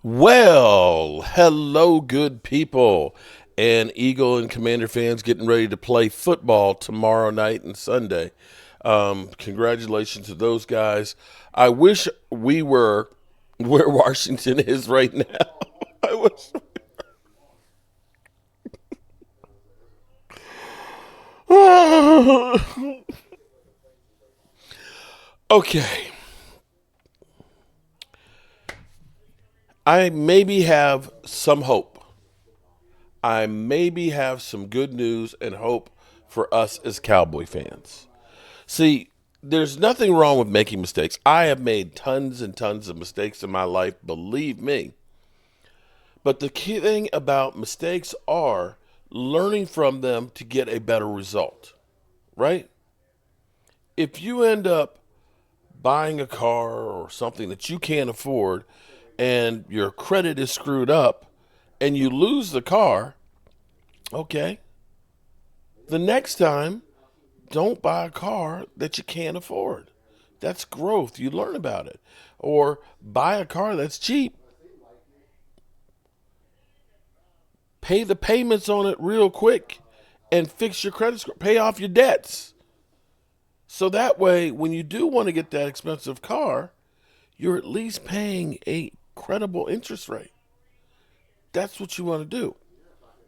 Well, hello, good people, and Eagle and Commander fans getting ready to play football tomorrow night and Sunday. Congratulations to those guys. I wish we were where Washington is right now. I wish. Okay. I maybe have some hope. I maybe have some good news and hope for us as Cowboy fans. See, there's nothing wrong with making mistakes. I have made tons and tons of mistakes in my life, believe me. But the key thing about mistakes are learning from them to get a better result, right? If you end up buying a car or something that you can't afford and your credit is screwed up and you lose the car, okay, the next time, don't buy a car that you can't afford. That's growth. You learn about it. Or buy a car that's cheap. Pay the payments on it real quick and fix your credit score. Pay off your debts. So that way, when you do want to get that expensive car, you're at least paying a credible interest rate. That's what you want to do.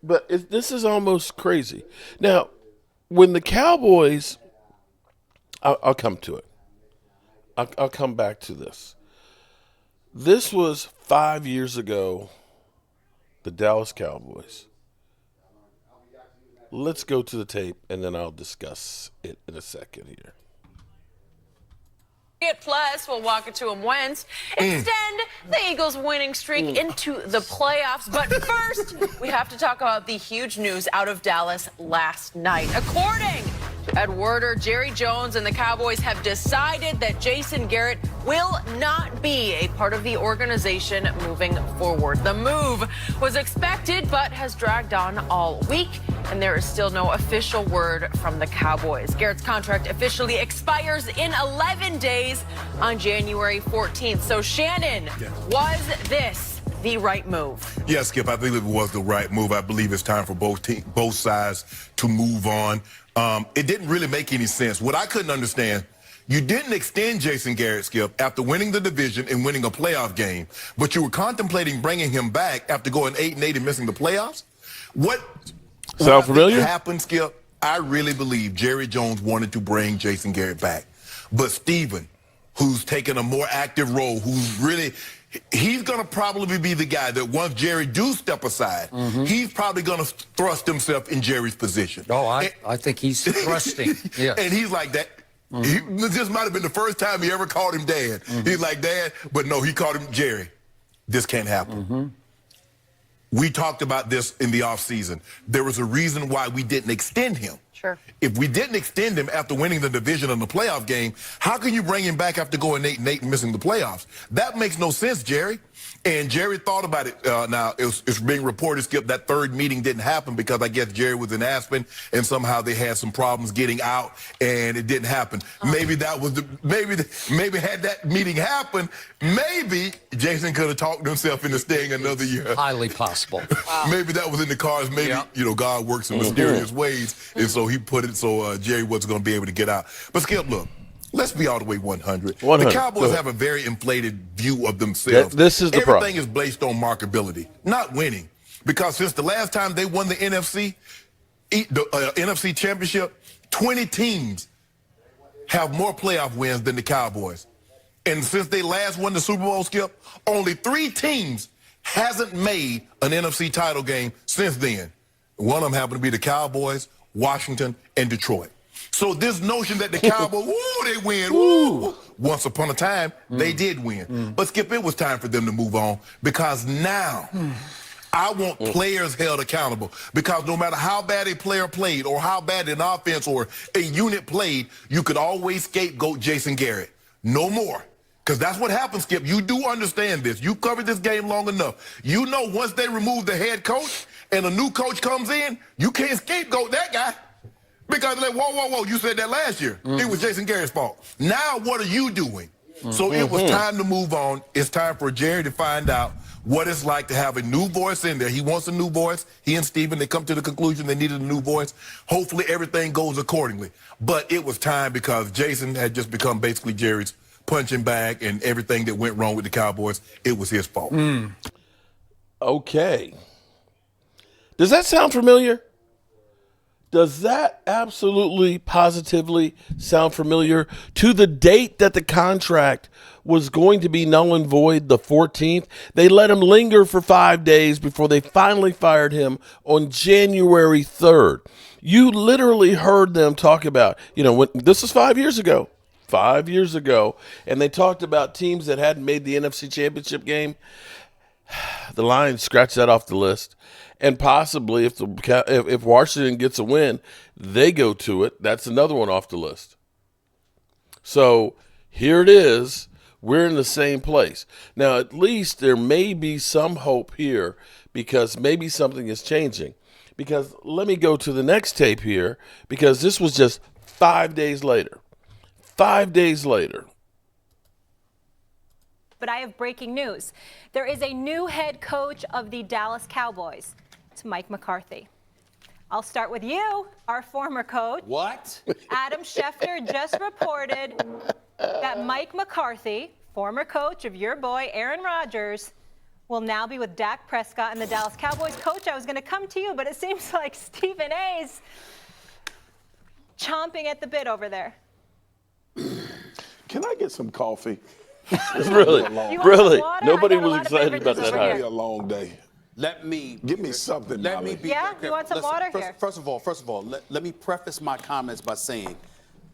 But this is almost crazy. Now, when the Cowboys, I'll come to it. I'll come back to this. This was 5 years ago, the Dallas Cowboys. Let's go to the tape, and then I'll discuss it in a second here. Plus, we'll walk it to them wins. Extend the Eagles' winning streak into the playoffs. But first, we have to talk about the huge news out of Dallas last night. According to Ed Werder, Jerry Jones and the Cowboys have decided that Jason Garrett will not be a part of the organization moving forward. The move was expected but has dragged on all week, and there is still no official word from the Cowboys. Garrett's contract officially expires in 11 days on January 14th. So, Shannon, was this the right move? Yes, Skip, I believe it was the right move. I believe it's time for both sides to move on. It didn't really make any sense. What I couldn't understand, you didn't extend Jason Garrett, Skip, after winning the division and winning a playoff game, but you were contemplating bringing him back after going 8-8 and missing the playoffs? What Sound familiar? Happened, Skip? I really believe Jerry Jones wanted to bring Jason Garrett back. But Steven, who's taken a more active role, who's really, he's going to probably be the guy that once Jerry do step aside, he's probably going to thrust himself in Jerry's position. Oh, I think he's thrusting. Yeah. And he's like that. This might have been the first time he ever called him Dad. He's like, Dad, but no, he called him Jerry. This can't happen. We talked about this in the offseason. There was a reason why we didn't extend him. Sure. If we didn't extend him after winning the division in the playoff game, how can you bring him back after going 8-8 and missing the playoffs? That makes no sense, Jerry. And Jerry thought about it. Now, it's being reported, Skip, that third meeting didn't happen because I guess Jerry was in Aspen and somehow they had some problems getting out and it didn't happen. Maybe that was maybe had that meeting happened, maybe Jason could have talked himself into staying another year. Highly possible. Maybe that was in the cards. Maybe, God works in mysterious ways. And so he put it so Jerry wasn't going to be able to get out. But Skip, look. Let's be all the way 100. The Cowboys have a very inflated view of themselves. This is the problem. Everything is based on marketability, not winning. Because since the last time they won the NFC championship, 20 teams have more playoff wins than the Cowboys. And since they last won the Super Bowl, Skip, only 3 teams hasn't made an NFC title game since then. One of them happened to be the Cowboys, Washington, and Detroit. So this notion that the Cowboys, they win, once upon a time, they did win. But, Skip, it was time for them to move on because now I want players held accountable because no matter how bad a player played or how bad an offense or a unit played, you could always scapegoat Jason Garrett. No more. Because that's what happens, Skip. You do understand this. You covered this game long enough. You know once they remove the head coach and a new coach comes in, you can't scapegoat that guy. Because they're like, whoa, you said that last year. It was Jason Garrett's fault. Now what are you doing? So it was time to move on. It's time for Jerry to find out what it's like to have a new voice in there. He wants a new voice. He and Steven, they come to the conclusion they needed a new voice. Hopefully everything goes accordingly. But it was time because Jason had just become basically Jerry's punching bag, and everything that went wrong with the Cowboys, it was his fault. Okay. Does that sound familiar? Does that absolutely, positively sound familiar to the date that the contract was going to be null and void, the 14th? They let him linger for 5 days before they finally fired him on January 3rd. You literally heard them talk about, this was 5 years ago. 5 years ago, and they talked about teams that hadn't made the NFC Championship game. The Lions scratched that off the list. And possibly if Washington gets a win, they go to it. That's another one off the list. So here it is. We're in the same place. Now, at least there may be some hope here because maybe something is changing. Because let me go to the next tape here because this was just 5 days later. 5 days later. But I have breaking news. There is a new head coach of the Dallas Cowboys. It's Mike McCarthy. I'll start with you, our former coach. What? Adam Schefter just reported that Mike McCarthy, former coach of your boy Aaron Rodgers, will now be with Dak Prescott and the Dallas Cowboys. Coach, I was going to come to you, but it seems like Stephen A's chomping at the bit over there. Can I get some coffee? Really? Some water? Nobody I got a was lot of excited beverages about that over hire. It's here. a long day. Let me Give me something, Let me Molly. be. Yeah? You want some water here? First of all, let me preface my comments by saying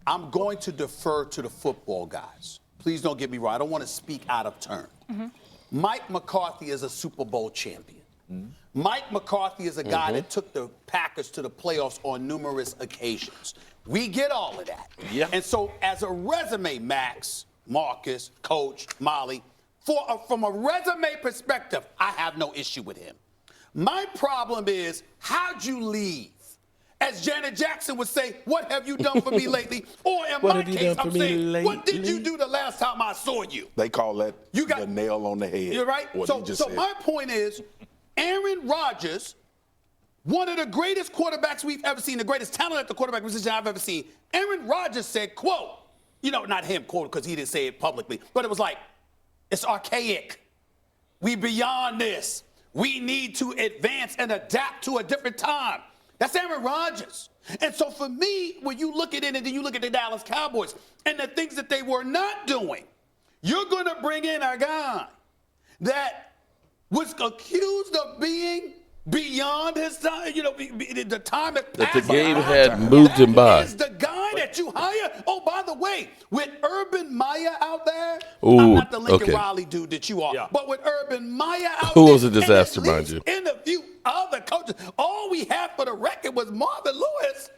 I'm going to defer to the football guys. Please don't get me wrong. I don't want to speak out of turn. Mike McCarthy is a Super Bowl champion. Mike McCarthy is a guy that took the Packers to the playoffs on numerous occasions. We get all of that. Yeah. And so as a resume, Max, Marcus, Coach, Molly, from a resume perspective, I have no issue with him. My problem is, how'd you leave? As Janet Jackson would say, what have you done for me lately? Or in my case, I'm saying, what did you do the last time I saw you? They call that the nail on the head. You're right. What So he just said. my point is, Aaron Rodgers, one of the greatest quarterbacks we've ever seen, the greatest talent at the quarterback position I've ever seen. Aaron Rodgers said, quote, not him, quote, because he didn't say it publicly, but it was like, it's archaic. We beyond this. We need to advance and adapt to a different time. That's Aaron Rodgers. And so for me, when you look at it and then you look at the Dallas Cowboys and the things that they were not doing, you're going to bring in a guy that was accused of being beyond his time, the time that That the passed game by. had moved him by. That is the guy that you hire. Oh, by the way, with Urban Meyer out there, Ooh, I'm not the Lincoln okay. Riley dude that you are, but with Urban Meyer out Who there, was a disaster, and at mind least you. in a few other coaches, all we had for the record was Marvin Lewis.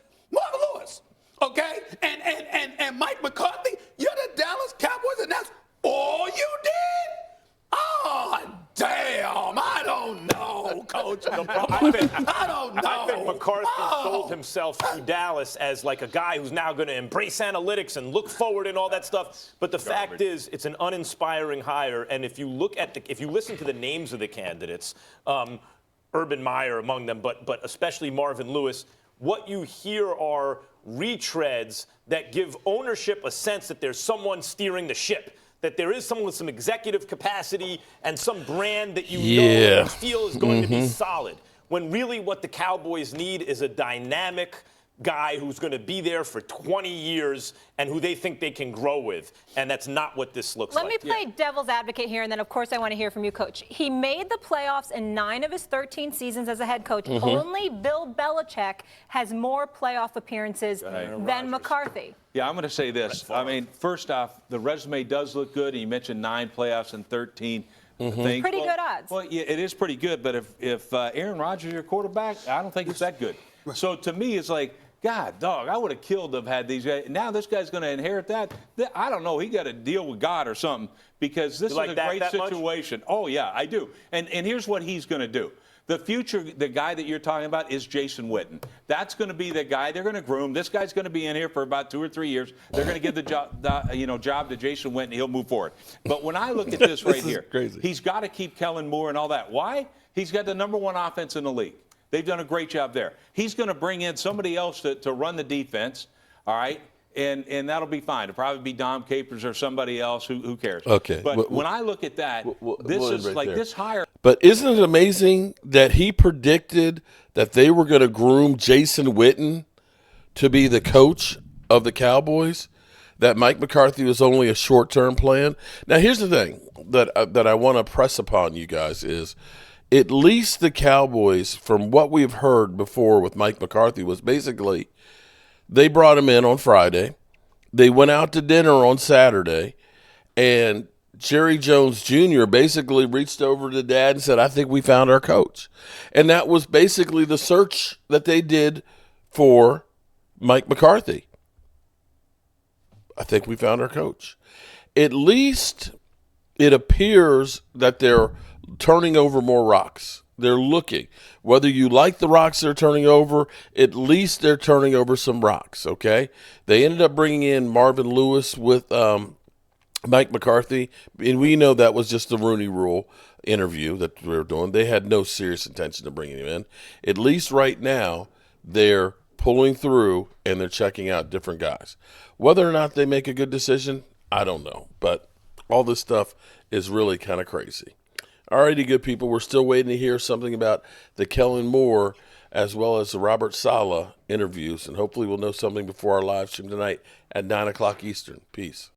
Okay? And Mike McCarthy, you're the Dallas Cowboys, and that's all you did? Oh, damn. I don't know, Coach. I don't know. I think McCarthy sold himself to Dallas as like a guy who's now going to embrace analytics and look forward and all that stuff. But the fact is, it's an uninspiring hire. And if you listen to the names of the candidates, Urban Meyer among them, but especially Marvin Lewis, what you hear are retreads that give ownership a sense that there's someone steering the ship, that there is someone with some executive capacity and some brand that you know and feel is going to be solid. When really what the Cowboys need is a dynamic guy who's going to be there for 20 years and who they think they can grow with. And that's not what this looks like. Let me play devil's advocate here, and then, of course, I want to hear from you, Coach. He made the playoffs in 9 of his 13 seasons as a head coach. Only Bill Belichick has more playoff appearances than McCarthy. Yeah, I'm going to say this. I mean, first off, the resume does look good. You mentioned 9 playoffs and 13 things. Pretty good odds. Well, yeah, it is pretty good. But if Aaron Rodgers is your quarterback, I don't think it's that good. So to me, it's like, God, dog, I would have killed to have had these guys. Now this guy's going to inherit that. I don't know. He got to deal with God or something because this is a great situation. Oh, yeah, I do. And here's what he's going to do. The future, the guy that you're talking about is Jason Witten. That's going to be the guy they're going to groom. This guy's going to be in here for about 2 or 3 years. They're going to give the job to Jason Witten. He'll move forward. But when I look at this right here, he's got to keep Kellen Moore and all that. Why? He's got the #1 offense in the league. They've done a great job there. He's going to bring in somebody else to run the defense, all right? And that'll be fine. It'll probably be Dom Capers or somebody else. Who cares? Okay. But when I look at that, this is right like there. this hire. But isn't it amazing that he predicted that they were going to groom Jason Witten to be the coach of the Cowboys? That Mike McCarthy was only a short-term plan? Now, here's the thing that I want to press upon you guys is at least the Cowboys, from what we've heard before with Mike McCarthy, was basically they brought him in on Friday. They went out to dinner on Saturday, and Jerry Jones Jr. basically reached over to Dad and said, I think we found our coach. And that was basically the search that they did for Mike McCarthy. I think we found our coach. At least it appears that they're turning over more rocks. They're looking. Whether you like the rocks they're turning over, at least they're turning over some rocks, okay? They ended up bringing in Marvin Lewis with Mike McCarthy, and we know that was just the Rooney Rule interview that we were doing. They had no serious intention of bringing him in. At least right now, they're pulling through, and they're checking out different guys. Whether or not they make a good decision, I don't know. But all this stuff is really kind of crazy. Alrighty, good people. We're still waiting to hear something about the Kellen Moore as well as the Robert Saleh interviews, and hopefully we'll know something before our live stream tonight at 9 o'clock Eastern. Peace.